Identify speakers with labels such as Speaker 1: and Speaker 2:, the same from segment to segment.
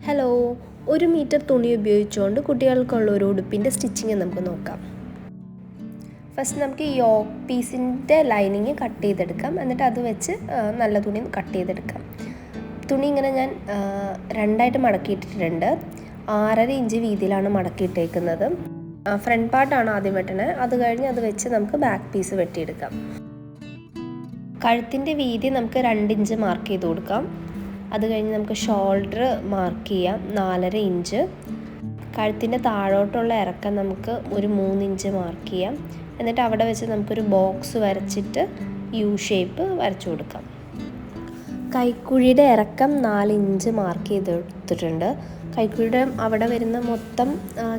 Speaker 1: Hello, 1 metre തുണി ഉപയോഗിച്ചുകൊണ്ട് കുട്ടികൾക്കുള്ള ഒരു ഉടുപ്പിൻ്റെ സ്റ്റിച്ചിങ് നമുക്ക് നോക്കാം. ഫസ്റ്റ് നമുക്ക് ഈ യോക്ക് പീസിൻ്റെ ലൈനിങ് കട്ട് ചെയ്തെടുക്കാം. എന്നിട്ട് അത് വെച്ച് നല്ല തുണി കട്ട് ചെയ്തെടുക്കാം. തുണി ഇങ്ങനെ ഞാൻ രണ്ടായിട്ട് മടക്കിയിട്ടിട്ടുണ്ട്. 6.5 ഇഞ്ച് വീതിയിലാണ് മടക്കിയിട്ടേക്കുന്നത്. ഫ്രണ്ട് പാർട്ടാണ് ആദ്യം വെട്ടണത്. അത് കഴിഞ്ഞ് അത് വെച്ച് നമുക്ക് ബാക്ക് പീസ് വെട്ടിയെടുക്കാം. കഴുത്തിൻ്റെ വീതി നമുക്ക് 2 ഇഞ്ച് മാർക്ക് ചെയ്ത് കൊടുക്കാം. അത് കഴിഞ്ഞ് നമുക്ക് ഷോൾഡർ മാർക്ക് ചെയ്യാം 4.5 ഇഞ്ച്. കഴുത്തിൻ്റെ താഴോട്ടുള്ള ഇറക്കം നമുക്ക് ഒരു 3 ഇഞ്ച് മാർക്ക് ചെയ്യാം. എന്നിട്ട് അവിടെ വെച്ച് നമുക്കൊരു ബോക്സ് വരച്ചിട്ട് യു ഷേപ്പ് വരച്ചു കൊടുക്കാം. കൈക്കുഴിയുടെ ഇറക്കം 4 ഇഞ്ച് മാർക്ക് ചെയ്തെടുത്തിട്ടുണ്ട്. കൈക്കുഴിയുടെ അവിടെ വരുന്ന മൊത്തം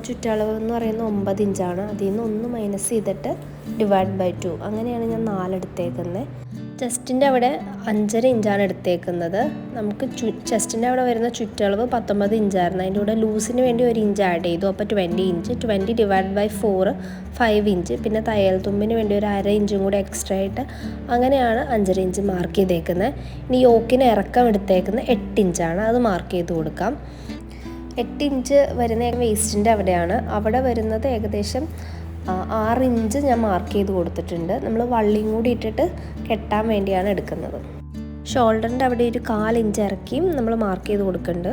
Speaker 1: ചുറ്റളവ് എന്ന് പറയുന്നത് 9 ഇഞ്ചാണ്. അതിൽ നിന്ന് 1 മൈനസ് ചെയ്തിട്ട് /2 അങ്ങനെയാണ് ഞാൻ 4 എടുത്തേക്കുന്നത്. ചെസ്റ്റിൻ്റെ അവിടെ 5.5 ഇഞ്ചാണ് എടുത്തേക്കുന്നത്. നമുക്ക് ചെസ്റ്റിൻ്റെ അവിടെ വരുന്ന ചുറ്റളവ് 19 ഇഞ്ചായിരുന്നു. അതിൻ്റെ കൂടെ ലൂസിന് വേണ്ടി 1 ഇഞ്ച് ആഡ് ചെയ്തു. അപ്പോൾ 20 ഇഞ്ച്. 20/4 5 ഇഞ്ച്. പിന്നെ തയ്യൽ തുമ്പിന് വേണ്ടി ഒരു 1/2 ഇഞ്ചും കൂടെ എക്സ്ട്രാ ആയിട്ട് അങ്ങനെയാണ് 5.5 ഇഞ്ച് മാർക്ക് ചെയ്തേക്കുന്നത്. ഇനി യോക്കിന് ഇറക്കം എടുത്തേക്കുന്നത് 8 ഇഞ്ചാണ്. അത് മാർക്ക് ചെയ്ത് കൊടുക്കാം. 8 ഇഞ്ച് വരുന്ന വേസ്റ്റിൻ്റെ അവിടെയാണ്. അവിടെ വരുന്നത് ഏകദേശം 6 ഇഞ്ച് ഞാൻ മാർക്ക് ചെയ്ത് കൊടുത്തിട്ടുണ്ട്. നമ്മൾ വള്ളിയും കൂടി ഇട്ടിട്ട് കെട്ടാൻ വേണ്ടിയാണ് എടുക്കുന്നത്. ഷോൾഡറിൻ്റെ അവിടെ ഒരു 1/4 ഇഞ്ച് ഇറക്കിയും നമ്മൾ മാർക്ക് ചെയ്ത് കൊടുക്കുന്നുണ്ട്.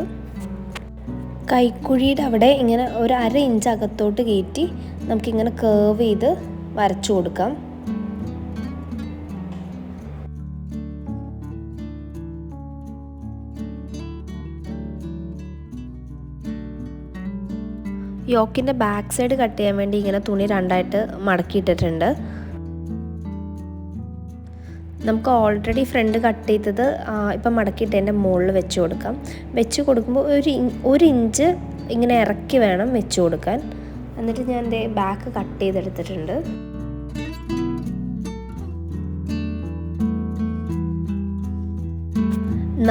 Speaker 1: കൈക്കുഴിയുടെ അവിടെ ഇങ്ങനെ ഒരു 1/2 ഇഞ്ച് അകത്തോട്ട് കയറ്റി നമുക്കിങ്ങനെ കേർവ് ചെയ്ത് വരച്ചു കൊടുക്കാം. യോക്കിൻ്റെ ബാക്ക് സൈഡ് കട്ട് ചെയ്യാൻ വേണ്ടി ഇങ്ങനെ തുണി 2ആയിട്ട് മടക്കിയിട്ടിട്ടുണ്ട്. നമുക്ക് ഓൾറെഡി ഫ്രണ്ട് കട്ട് ചെയ്തത് ഇപ്പം മടക്കിയിട്ടതിൻ്റെ മുകളിൽ വെച്ച് കൊടുക്കാം. വെച്ച് കൊടുക്കുമ്പോൾ ഒരു ഇഞ്ച് ഇങ്ങനെ ഇറക്കി വേണം വെച്ച് കൊടുക്കാൻ. എന്നിട്ട് ഞാൻ എൻ്റെ ബാക്ക് കട്ട് ചെയ്തെടുത്തിട്ടുണ്ട്.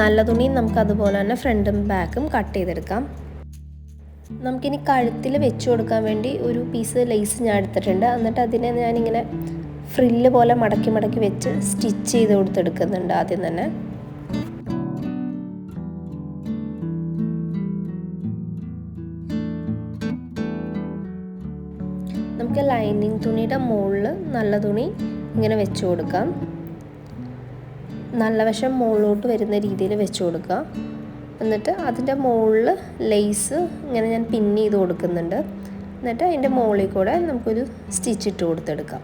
Speaker 1: നല്ല തുണിയും നമുക്ക് അതുപോലെ തന്നെ ഫ്രണ്ടും ബാക്കും കട്ട് ചെയ്തെടുക്കാം. നമുക്കിനി കഴുത്തിൽ വെച്ച് കൊടുക്കാൻ വേണ്ടി ഒരു പീസ് ലേസ് ഞാൻ എടുത്തിട്ടുണ്ട്. എന്നിട്ട് അതിനെ ഞാനിങ്ങനെ ഫ്രില്ല് പോലെ മടക്കി മടക്കി വെച്ച് സ്റ്റിച്ച് ചെയ്ത് കൊടുത്തെടുക്കുന്നുണ്ട് ആദ്യം തന്നെ. നമുക്ക് ലൈനിങ് തുണിയുടെ മുകളിൽ നല്ല തുണി ഇങ്ങനെ വെച്ച് കൊടുക്കാം. നല്ല വശം മുകളിലോട്ട് വരുന്ന രീതിയിൽ വെച്ച് കൊടുക്കുക. എന്നിട്ട് അതിൻ്റെ മുകളിൽ ലേസ് ഇങ്ങനെ ഞാൻ പിൻ ചെയ്ത് കൊടുക്കുന്നുണ്ട്. എന്നിട്ട് അതിൻ്റെ മുകളിൽ കൂടെ നമുക്കൊരു സ്റ്റിച്ച് ഇട്ട് കൊടുത്തെടുക്കാം.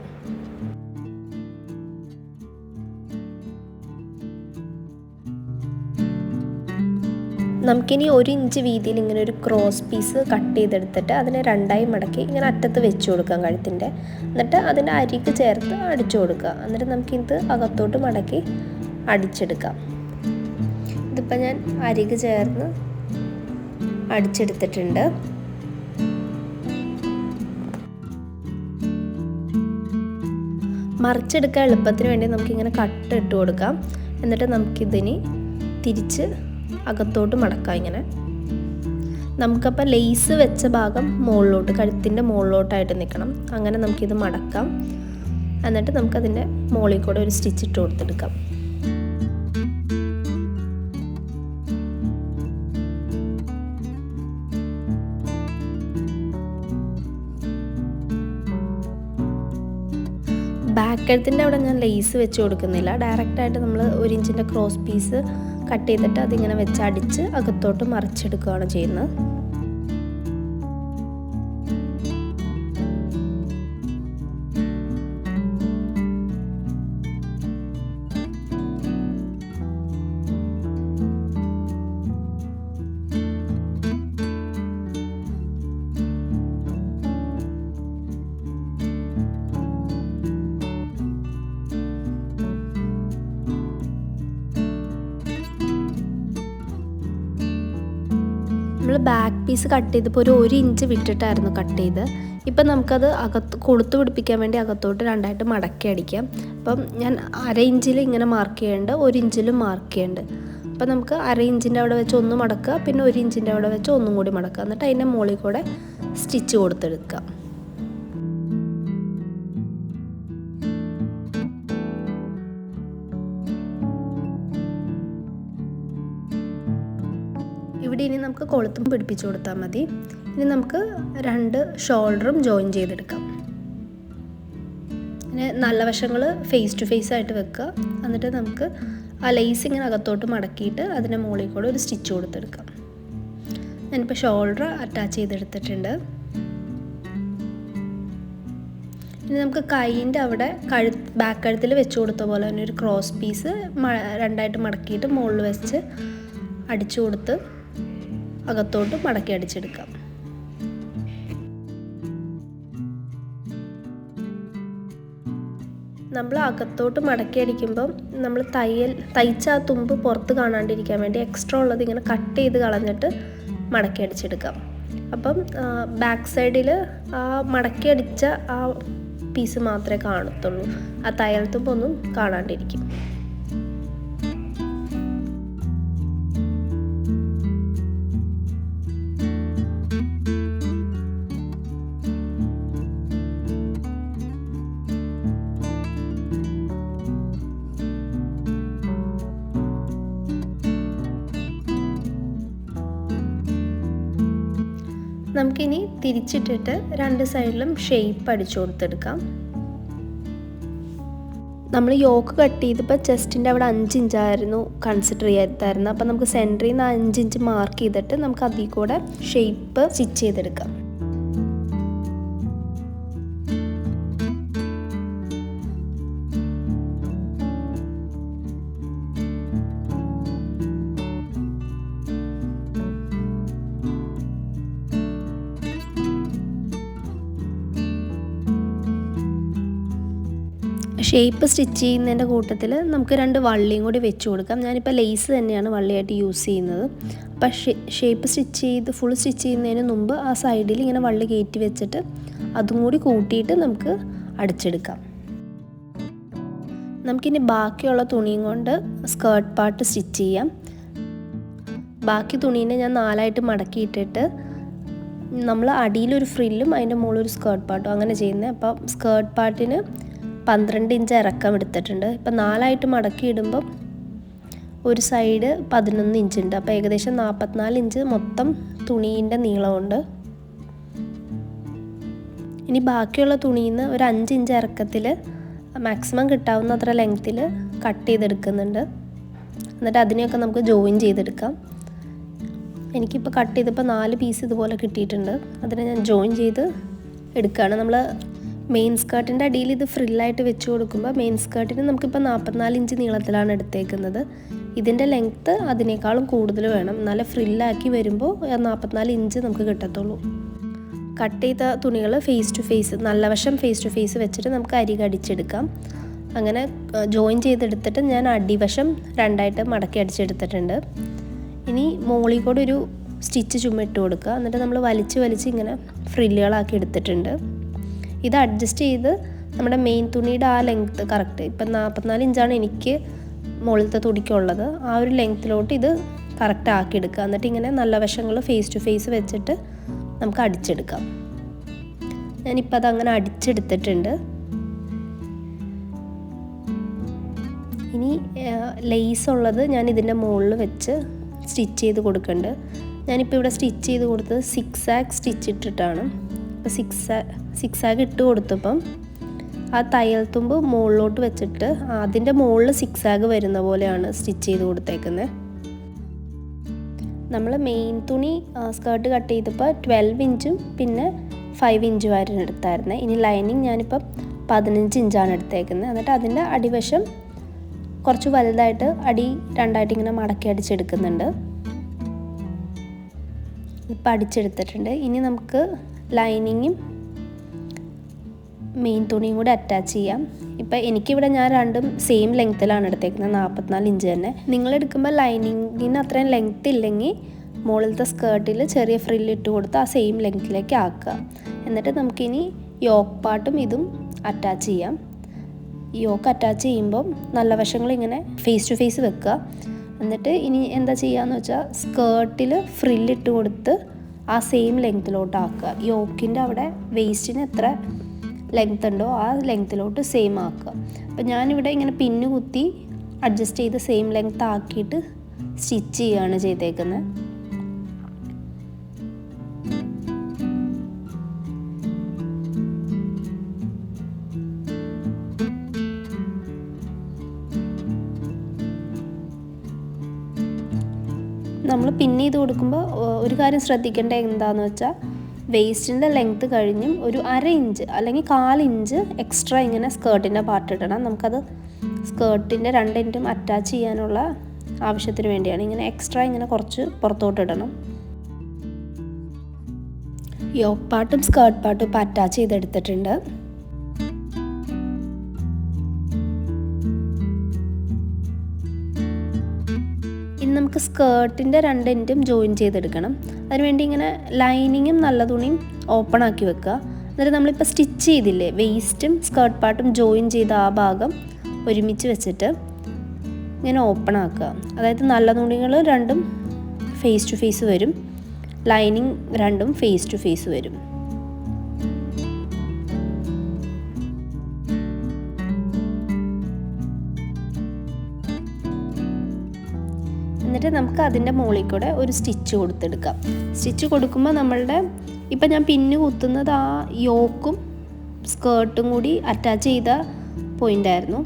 Speaker 1: നമുക്കിനി 1 ഇഞ്ച് വീതിയിൽ ഇങ്ങനെ ഒരു ക്രോസ് പീസ് കട്ട് ചെയ്തെടുത്തിട്ട് അതിനെ 2ആയി മടക്കി ഇങ്ങനെ അറ്റത്ത് വെച്ച് കൊടുക്കാം കഴുത്തിൻ്റെ. എന്നിട്ട് അതിൻ്റെ അരിക്ക് ചേർത്ത് അടിച്ചു കൊടുക്കുക. എന്നിട്ട് നമുക്കിത് അകത്തോട്ട് മടക്കി അടിച്ചെടുക്കാം. ഇതിപ്പോൾ ഞാൻ അരിക് ചേർന്ന് അടിച്ചെടുത്തിട്ടുണ്ട്. മറിച്ചെടുക്കാൻ എളുപ്പത്തിന് വേണ്ടി നമുക്കിങ്ങനെ കട്ട് ഇട്ട് കൊടുക്കാം. എന്നിട്ട് നമുക്കിതിനി തിരിച്ച് അകത്തോട്ട് മടക്കാം. ഇങ്ങനെ നമുക്കപ്പോൾ ലേസ് വെച്ച ഭാഗം മുകളിലോട്ട് കഴുത്തിൻ്റെ മുകളിലോട്ടായിട്ട് നിൽക്കണം. അങ്ങനെ നമുക്കിത് മടക്കാം. എന്നിട്ട് നമുക്കതിൻ്റെ മുകളിൽ കൂടെ ഒരു സ്റ്റിച്ച് ഇട്ട് കൊടുത്തെടുക്കാം. ബാക്ക് കഴുത്തിൻ്റെ അവിടെ ഞാൻ ലേസ് വെച്ച് കൊടുക്കുന്നില്ല. ഡയറക്റ്റായിട്ട് നമ്മൾ 1 ഇഞ്ചിൻ്റെ ക്രോസ് പീസ് കട്ട് ചെയ്തിട്ട് അതിങ്ങനെ വെച്ച് അടിച്ച് അകത്തോട്ട് മറിച്ചെടുക്കുകയാണ് ചെയ്യുന്നത്. നമ്മൾ ബാക്ക് പീസ് കട്ട് ചെയ്തപ്പോൾ ഒരു 1 ഇഞ്ച് വിട്ടിട്ടായിരുന്നു കട്ട് ചെയ്ത്. ഇപ്പം നമുക്കത് കൊളുത്ത് പിടിപ്പിക്കാൻ വേണ്ടി അകത്തോട്ട് 2ആയിട്ട് മടക്കി അടിക്കാം. അപ്പം ഞാൻ 1/2 ഇഞ്ചിൽ ഇങ്ങനെ മാർക്ക് ചെയ്യുന്നുണ്ട്, 1 ഇഞ്ചിലും മാർക്ക് ചെയ്യുന്നുണ്ട്. അപ്പം നമുക്ക് 1/2 ഇഞ്ചിൻ്റെ അവിടെ വെച്ച് ഒന്ന് മടക്കുക, പിന്നെ 1 ഇഞ്ചിൻ്റെ അവിടെ വെച്ച് ഒന്നും കൂടി മടക്കുക. എന്നിട്ട് അതിൻ്റെ മുകളിൽ കൂടെ സ്റ്റിച്ച് കൊടുത്തെടുക്കുക. ഇവിടെ ഇനി നമുക്ക് കൊളുത്തും പിടിപ്പിച്ചു കൊടുത്താൽ മതി. ഇനി നമുക്ക് 2 ഷോൾഡറും ജോയിൻ ചെയ്തെടുക്കാം. പിന്നെ നല്ല വശങ്ങൾ ഫേസ് ടു ഫേസ് ആയിട്ട് വെക്കുക. എന്നിട്ട് നമുക്ക് ആ ലേസ് ഇങ്ങനെ അകത്തോട്ട് മടക്കിയിട്ട് അതിൻ്റെ മുകളിൽ കൂടെ ഒരു സ്റ്റിച്ച് കൊടുത്തെടുക്കാം. ഞാനിപ്പോൾ ഷോൾഡർ അറ്റാച്ച് ചെയ്തെടുത്തിട്ടുണ്ട്. ഇനി നമുക്ക് കൈയിൻ്റെ അവിടെ ബാക്ക് കഴുത്തിൽ വെച്ച് കൊടുത്ത പോലെ തന്നെ ഒരു ക്രോസ് പീസ് 2ആയിട്ട് മടക്കിയിട്ട് മുകളിൽ വെച്ച് അടിച്ചു കൊടുത്ത് അകത്തോട്ട് മടക്കി അടിച്ചെടുക്കാം. നമ്മൾ അകത്തോട്ട് മടക്കി അടിക്കുമ്പം നമ്മൾ തയ്ച്ച ആ തുമ്പ് പുറത്ത് കാണാണ്ടിരിക്കാൻ വേണ്ടി എക്സ്ട്രാ ഉള്ളത് ഇങ്ങനെ കട്ട് ചെയ്ത് കളഞ്ഞിട്ട് മടക്കി അടിച്ചെടുക്കാം. അപ്പം ബാക്ക് സൈഡിൽ ആ മടക്കി അടിച്ച ആ പീസ് മാത്രമേ കാണത്തുള്ളൂ. ആ തയ്യൽ തുമ്പൊന്നും കാണാണ്ടിരിക്കും. നമുക്കിനി തിരിച്ചിട്ടിട്ട് 2 സൈഡിലും ഷേപ്പ് അടിച്ചു കൊടുത്തെടുക്കാം. നമ്മൾ യോക്ക് കട്ട് ചെയ്തപ്പോൾ ചെസ്റ്റിൻ്റെ അവിടെ 5 ഇഞ്ചായിരുന്നു കൺസിഡർ ചെയ്തായിരുന്നു. അപ്പോൾ നമുക്ക് സെൻറ്ററിൽ നിന്ന് 5 ഇഞ്ച് മാർക്ക് ചെയ്തിട്ട് നമുക്ക് അതിൽ കൂടെ ഷേപ്പ് സ്റ്റിച്ച് ചെയ്തെടുക്കാം. ഷേപ്പ് സ്റ്റിച്ച് ചെയ്യുന്നതിൻ്റെ കൂട്ടത്തിൽ നമുക്ക് 2 വള്ളിയും കൂടി വെച്ച് കൊടുക്കാം. ഞാനിപ്പോൾ ലേസ് തന്നെയാണ് വള്ളിയായിട്ട് യൂസ് ചെയ്യുന്നത്. അപ്പോൾ ഷേപ്പ് ഫുൾ സ്റ്റിച്ച് ചെയ്യുന്നതിന് മുമ്പ് ആ സൈഡിൽ ഇങ്ങനെ വള്ളി കയറ്റി വെച്ചിട്ട് അതും കൂടി കൂട്ടിയിട്ട് നമുക്ക് അടിച്ചെടുക്കാം. നമുക്കിനി ബാക്കിയുള്ള തുണിയും കൊണ്ട് സ്കേർട്ട് പാർട്ട് സ്റ്റിച്ച് ചെയ്യാം. ബാക്കി തുണീനെ ഞാൻ 4ആയിട്ട് മടക്കിയിട്ടിട്ട് നമ്മൾ അടിയിലൊരു ഫ്രില്ലും അതിൻ്റെ മുകളിലൊരു സ്കേർട്ട് പാർട്ടും അങ്ങനെ ചെയ്യുന്നത്. അപ്പം സ്കേർട്ട് പാർട്ടിന് 12 ഇഞ്ച് ഇറക്കം എടുത്തിട്ടുണ്ട്. ഇപ്പം 4ആയിട്ട് മടക്കി ഇടുമ്പം ഒരു സൈഡ് 11 ഇഞ്ച് ഉണ്ട്. അപ്പോൾ ഏകദേശം 44 ഇഞ്ച് മൊത്തം തുണീൻ്റെ നീളമുണ്ട്. ഇനി ബാക്കിയുള്ള തുണിയിൽ നിന്ന് ഒരു 5 ഇഞ്ച് ഇറക്കത്തിൽ മാക്സിമം കിട്ടാവുന്ന അത്ര ലെങ്ത്തിൽ കട്ട് ചെയ്തെടുക്കുന്നുണ്ട്. എന്നിട്ട് അതിനെയൊക്കെ നമുക്ക് ജോയിൻ ചെയ്തെടുക്കാം. എനിക്കിപ്പോൾ കട്ട് ചെയ്തപ്പോൾ 4 പീസ് ഇതുപോലെ കിട്ടിയിട്ടുണ്ട്. അതിനെ ഞാൻ ജോയിൻ ചെയ്ത് എടുക്കുകയാണ്. നമ്മൾ മെയിൻ സ്കേർട്ടിൻ്റെ അടിയിൽ ഇത് ഫ്രില്ലായിട്ട് വെച്ച് കൊടുക്കുമ്പോൾ മെയിൻ സ്കേർട്ടിന് നമുക്കിപ്പോൾ 44 ഇഞ്ച് നീളത്തിലാണ് എടുത്തേക്കുന്നത്. ഇതിൻ്റെ ലെങ്ത്ത് അതിനേക്കാളും കൂടുതൽ വേണം. എന്നാലും ഫ്രില്ലാക്കി വരുമ്പോൾ 44 ഇഞ്ച് നമുക്ക് കിട്ടത്തുള്ളൂ. കട്ട് ചെയ്ത തുണികൾ ഫേസ് ടു ഫേസ് നല്ല വശം ഫേസ് ടു ഫേസ് വെച്ചിട്ട് നമുക്ക് അരികെ അടിച്ചെടുക്കാം. അങ്ങനെ ജോയിൻ ചെയ്തെടുത്തിട്ട് ഞാൻ അടിവശം 2ആയിട്ട് മടക്കി അടിച്ചെടുത്തിട്ടുണ്ട്. ഇനി മുകളിൽ കൂടെ ഒരു സ്റ്റിച്ച് ചുമ്മിട്ട് കൊടുക്കുക. എന്നിട്ട് നമ്മൾ വലിച്ച് ഇങ്ങനെ ഫ്രില്ലുകളാക്കി എടുത്തിട്ടുണ്ട്. ഇത് അഡ്ജസ്റ്റ് ചെയ്ത് നമ്മുടെ മെയിൻ തുണിയുടെ ആ ലെങ്ത്ത് കറക്റ്റ് ഇപ്പം 44 ഇഞ്ചാണ് എനിക്ക് മുകളിലത്തെ തുണിക്കുള്ളത്. ആ ഒരു ലെങ്ത്തിലോട്ട് ഇത് കറക്റ്റ് ആക്കിയെടുക്കുക. എന്നിട്ട് ഇങ്ങനെ നല്ല വശങ്ങൾ ഫേസ് ടു ഫേസ് വെച്ചിട്ട് നമുക്ക് അടിച്ചെടുക്കാം. ഞാനിപ്പോൾ അതങ്ങനെ അടിച്ചെടുത്തിട്ടുണ്ട്. ഇനി ലേസ് ഉള്ളത് ഞാൻ ഇതിൻ്റെ മുകളിൽ വെച്ച് സ്റ്റിച്ച് ചെയ്ത് കൊടുക്കുന്നുണ്ട്. ഞാനിപ്പോൾ ഇവിടെ സ്റ്റിച്ച് ചെയ്ത് കൊടുത്തത് 6 ആഗ് സ്റ്റിച്ച് ഇട്ടിട്ടാണ്. അപ്പോൾ 6 ആഗ് ഇട്ട് കൊടുത്തപ്പം ആ തയ്യൽ തുമ്പ് മുകളിലോട്ട് വെച്ചിട്ട് അതിൻ്റെ മുകളിൽ 6 ആഗ് വരുന്ന പോലെയാണ് സ്റ്റിച്ച് ചെയ്ത് കൊടുത്തേക്കുന്നത്. നമ്മൾ മെയിൻ തുണി സ്കേർട്ട് കട്ട് ചെയ്തപ്പോൾ 12 ഇഞ്ചും പിന്നെ 5 ഇഞ്ചും ആയിരുന്നു എടുത്തായിരുന്നത്. ഇനി ലൈനിങ് ഞാനിപ്പം 15 ഇഞ്ചാണ് എടുത്തേക്കുന്നത്. എന്നിട്ട് അതിൻ്റെ അടിവശം കുറച്ച് വലുതായിട്ട് അടി 2ആയിട്ട് ഇങ്ങനെ മടക്കി അടിച്ചെടുക്കുന്നുണ്ട്. ഇപ്പം അടിച്ചെടുത്തിട്ടുണ്ട്. ഇനി നമുക്ക് ലൈനിങ്ങും മെയിൻ തുണിയും കൂടി അറ്റാച്ച് ചെയ്യാം. ഇപ്പം എനിക്കിവിടെ ഞാൻ രണ്ടും സെയിം ലെങ്ത്തിലാണ് എടുത്തേക്കുന്നത്, 44 ഇഞ്ച് തന്നെ. നിങ്ങളെടുക്കുമ്പോൾ ലൈനിങ്ങിന് അത്രയും ലെങ്ത്ത് ഇല്ലെങ്കിൽ മുകളിലത്തെ സ്കേർട്ടിൽ ചെറിയ ഫ്രില്ലിട്ട് കൊടുത്ത് ആ സെയിം ലെങ്ത്തിലേക്ക് ആക്കുക. എന്നിട്ട് നമുക്കിനി യോക്ക് പാർട്ടും ഇതും അറ്റാച്ച് ചെയ്യാം. യോക്ക് അറ്റാച്ച് ചെയ്യുമ്പം നല്ല വശങ്ങൾ ഇങ്ങനെ ഫേസ് ടു ഫേസ് വെക്കുക. എന്നിട്ട് ഇനി എന്താ ചെയ്യുകയെന്ന് വെച്ചാൽ സ്കേർട്ടിൽ ഫ്രില്ലിട്ട് കൊടുത്ത് ആ സെയിം ലെങ്ത്തിലോട്ട് ആക്കുക. യോക്കിൻ്റെ അവിടെ വേസ്റ്റിന് എത്ര ലെങ്ത് ഉണ്ടോ ആ ലെങ്ത്തിലോട്ട് സെയിം ആക്കുക. അപ്പം ഞാനിവിടെ ഇങ്ങനെ പിന്ന് കുത്തി അഡ്ജസ്റ്റ് ചെയ്ത് സെയിം ലെങ്ത്ത് ആക്കിയിട്ട് സ്റ്റിച്ച് ചെയ്യുകയാണ് ചെയ്തേക്കുന്നത്. നമ്മൾ പിൻ ചെയ്ത് കൊടുക്കുമ്പോൾ ഒരു കാര്യം ശ്രദ്ധിക്കേണ്ടത് എന്താണെന്ന് വെച്ചാൽ വേസ്റ്റിൻ്റെ ലെങ്ത്ത് കഴിഞ്ഞും ഒരു 1/2 ഇഞ്ച് അല്ലെങ്കിൽ 1/4 ഇഞ്ച് എക്സ്ട്രാ ഇങ്ങനെ സ്കേർട്ടിൻ്റെ പാർട്ട് ഇടണം. നമുക്കത് സ്കേർട്ടിൻ്റെ 2 എൻഡും അറ്റാച്ച് ചെയ്യാനുള്ള ആവശ്യത്തിന് വേണ്ടിയാണ്. ഇങ്ങനെ എക്സ്ട്രാ ഇങ്ങനെ കുറച്ച് പുറത്തോട്ട് ഇടണം. യോക്ക് പാർട്ടും സ്കേർട്ട് പാർട്ടും ഇപ്പോൾ അറ്റാച്ച് ചെയ്തെടുത്തിട്ടുണ്ട്. ഇനി നമുക്ക് സ്കേർട്ടിൻ്റെ 2 എൻഡും ജോയിൻ ചെയ്തെടുക്കണം. അതിനുവേണ്ടി ഇങ്ങനെ ലൈനിങ്ങും നല്ല തുണിയും ഓപ്പൺ ആക്കി വെക്കുക. എന്നിട്ട് നമ്മളിപ്പോൾ സ്റ്റിച്ച് ചെയ്തില്ലേ, വേസ്റ്റും സ്കേർട്ട് പാർട്ടും ജോയിൻ ചെയ്ത ആ ഭാഗം ഒരുമിച്ച് വെച്ചിട്ട് ഇങ്ങനെ ഓപ്പൺ ആക്കുക. അതായത് നല്ല തുണികൾ രണ്ടും ഫേസ് ടു ഫേസ് വരും, ലൈനിങ് രണ്ടും ഫേസ് ടു ഫേസ് വരും. എന്നിട്ട് നമുക്ക് അതിൻ്റെ മുകളിൽ കൂടെ ഒരു സ്റ്റിച്ച് കൊടുത്തെടുക്കാം. സ്റ്റിച്ച് കൊടുക്കുമ്പോൾ നമ്മളുടെ ഇപ്പം ഞാൻ പിന്ന് കുത്തുന്നത് ആ യോക്കും സ്കേർട്ടും കൂടി അറ്റാച്ച് ചെയ്ത പോയിൻ്റായിരുന്നു.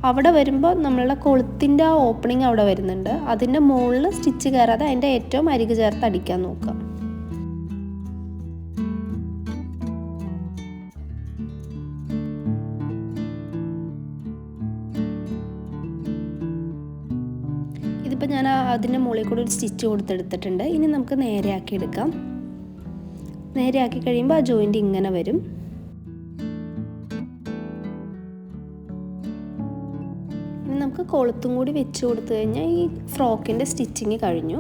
Speaker 1: അവിടെ വരുമ്പോൾ നമ്മളുടെ കൊളുത്തിൻ്റെ ആ ഓപ്പണിങ് അവിടെ വരുന്നുണ്ട്. അതിൻ്റെ മുകളിൽ സ്റ്റിച്ച് കയറാതെ അതിൻ്റെ ഏറ്റവും അരികു ചേർത്ത് അടിക്കാൻ നോക്കുക. ഇതിപ്പോൾ ഞാൻ അതിൻ്റെ മുകളിൽ കൂടെ ഒരു സ്റ്റിച്ച് കൊടുത്തെടുത്തിട്ടുണ്ട്. ഇനി നമുക്ക് നേരെയാക്കി എടുക്കാം. നേരെയാക്കി കഴിയുമ്പോൾ ആ ജോയിൻ്റ് ഇങ്ങനെ വരും. ഇനി നമുക്ക് കൊളുത്തും കൂടി വെച്ച് കൊടുത്തു കഴിഞ്ഞാൽ ഈ ഫ്രോക്കിൻ്റെ സ്റ്റിച്ചിങ് കഴിഞ്ഞു.